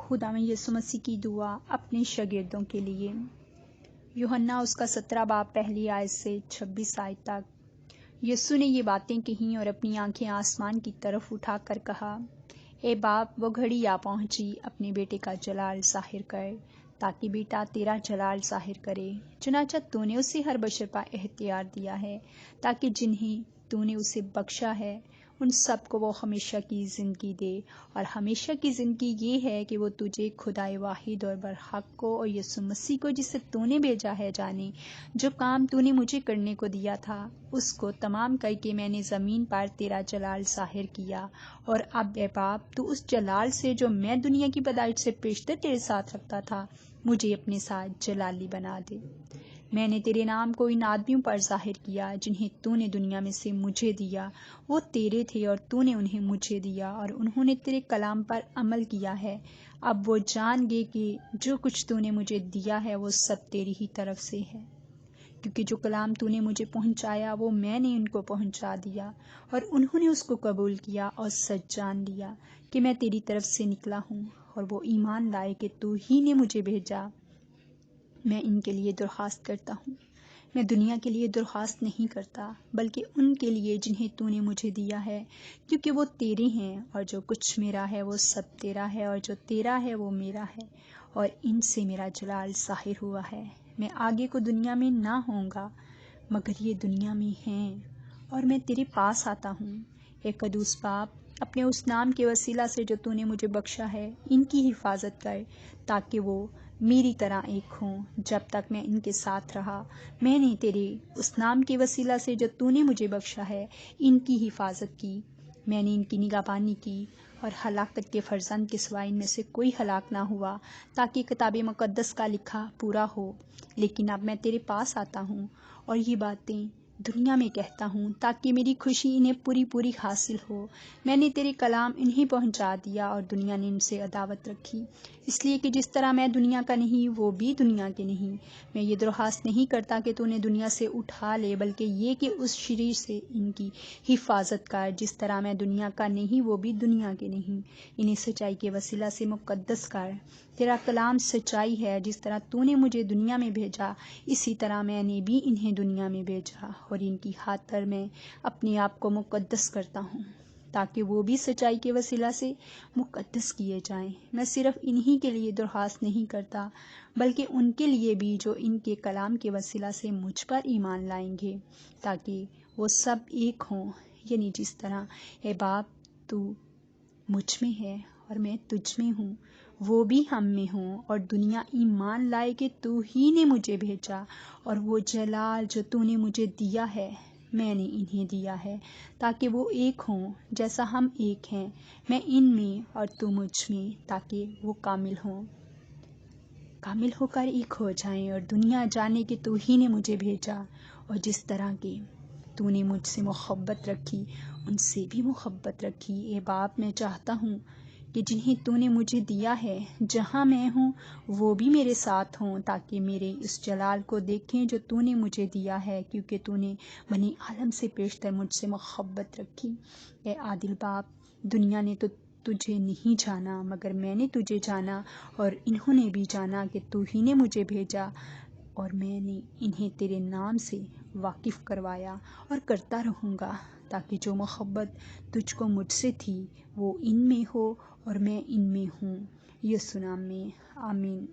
خداوند یسوع مسیح کی دعا اپنے شاگردوں کے لیے۔ یوحنا اس کا 17 باب پہلی آیت سے 26 آیت تک۔ یسوع نے یہ باتیں کہیں اور اپنی آنکھیں آسمان کی طرف اٹھا کر کہا، اے باپ، وہ گھڑی آ پہنچی، اپنے بیٹے کا جلال ظاہر کر، تاکہ بیٹا تیرا جلال ظاہر کرے۔ چنانچہ تو نے اسے ہر بشر پر اختیار دیا ہے، تاکہ جنہیں تو نے اسے بخشا ہے ان سب کو وہ ہمیشہ کی زندگی دے، اور ہمیشہ کی زندگی یہ ہے کہ وہ تجھے خدائے واحد اور برحق کو اور یسوع مسیح کو جسے تو نے بھیجا ہے جانے۔ جو کام تو نے مجھے کرنے کو دیا تھا اس کو تمام کر کے میں نے زمین پر تیرا جلال ظاہر کیا، اور اب اے باپ، تو اس جلال سے جو میں دنیا کی پیدائش سے پیشتر تیرے ساتھ رکھتا تھا مجھے اپنے ساتھ جلالی بنا دے۔ میں نے تیرے نام کو ان آدمیوں پر ظاہر کیا جنہیں تو نے دنیا میں سے مجھے دیا، وہ تیرے تھے اور تو نے انہیں مجھے دیا، اور انہوں نے تیرے کلام پر عمل کیا ہے۔ اب وہ جان گے کہ جو کچھ تو نے مجھے دیا ہے وہ سب تیری ہی طرف سے ہے، کیونکہ جو کلام تو نے مجھے پہنچایا وہ میں نے ان کو پہنچا دیا، اور انہوں نے اس کو قبول کیا اور سچ جان لیا کہ میں تیری طرف سے نکلا ہوں، اور وہ ایمان لائے کہ تو ہی نے مجھے بھیجا۔ میں ان کے لیے درخواست کرتا ہوں، میں دنیا کے لیے درخواست نہیں کرتا، بلکہ ان کے لیے جنہیں تو نے مجھے دیا ہے، کیونکہ وہ تیرے ہیں، اور جو کچھ میرا ہے وہ سب تیرا ہے، اور جو تیرا ہے وہ میرا ہے، اور ان سے میرا جلال ظاہر ہوا ہے۔ میں آگے کو دنیا میں نہ ہوں گا، مگر یہ دنیا میں ہیں، اور میں تیرے پاس آتا ہوں۔ اے قدوس باپ، اپنے اس نام کے وسیلہ سے جو تو نے مجھے بخشا ہے ان کی حفاظت کر، تاکہ وہ میری طرح ایک ہوں۔ جب تک میں ان کے ساتھ رہا، میں نے تیرے اس نام کے وسیلہ سے جو تو نے مجھے بخشا ہے ان کی حفاظت کی۔ میں نے ان کی نگہبانی کی، اور ہلاکت کے فرزند کے سوائے ان میں سے کوئی ہلاک نہ ہوا، تاکہ کتاب مقدس کا لکھا پورا ہو۔ لیکن اب میں تیرے پاس آتا ہوں، اور یہ باتیں دنیا میں کہتا ہوں تاکہ میری خوشی انہیں پوری پوری حاصل ہو۔ میں نے تیرے کلام انہیں پہنچا دیا، اور دنیا نے ان سے عداوت رکھی، اس لیے کہ جس طرح میں دنیا کا نہیں وہ بھی دنیا کے نہیں۔ میں یہ درخواست نہیں کرتا کہ تو نے دنیا سے اٹھا لے، بلکہ یہ کہ اس شریر سے ان کی حفاظت کر، جس طرح میں دنیا کا نہیں وہ بھی دنیا کے نہیں۔ انہیں سچائی کے وسیلہ سے مقدس کر۔ تیرا کلام سچائی ہے، جس طرح تو نے مجھے دنیا میں بھیجا اسی طرح میں نے بھی انہیں دنیا میں بھیجا، اور ان کی خاطر میں اپنے آپ کو مقدس کرتا ہوں، تاکہ وہ بھی سچائی کے وسیلہ سے مقدس کیے جائیں۔ میں صرف انہی کے لیے درخواست نہیں کرتا، بلکہ ان کے لیے بھی جو ان کے کلام کے وسیلہ سے مجھ پر ایمان لائیں گے، تاکہ وہ سب ایک ہوں، یعنی جس طرح اے باپ تو مجھ میں ہے اور میں تجھ میں ہوں، وہ بھی ہم میں ہوں، اور دنیا ایمان لائے کہ تو ہی نے مجھے بھیجا۔ اور وہ جلال جو تو نے مجھے دیا ہے میں نے انہیں دیا ہے، تاکہ وہ ایک ہوں جیسا ہم ایک ہیں، میں ان میں اور تو مجھ میں، تاکہ وہ کامل ہو کر ایک ہو جائیں، اور دنیا جانے کہ تو ہی نے مجھے بھیجا، اور جس طرح کہ تو نے مجھ سے محبت رکھی ان سے بھی محبت رکھی۔ اے باپ، میں چاہتا ہوں کہ جنہیں تو نے مجھے دیا ہے جہاں میں ہوں وہ بھی میرے ساتھ ہوں، تاکہ میرے اس جلال کو دیکھیں جو تو نے مجھے دیا ہے، کیونکہ تو نے بنی عالم سے پیشتر مجھ سے محبت رکھی۔ اے عادل باپ، دنیا نے تو تجھے نہیں جانا، مگر میں نے تجھے جانا، اور انہوں نے بھی جانا کہ تو ہی نے مجھے بھیجا، اور میں نے انہیں تیرے نام سے واقف کروایا اور کرتا رہوں گا، تاکہ جو محبت تجھ کو مجھ سے تھی وہ ان میں ہو اور میں ان میں ہوں۔ یسوع نام میں آمین۔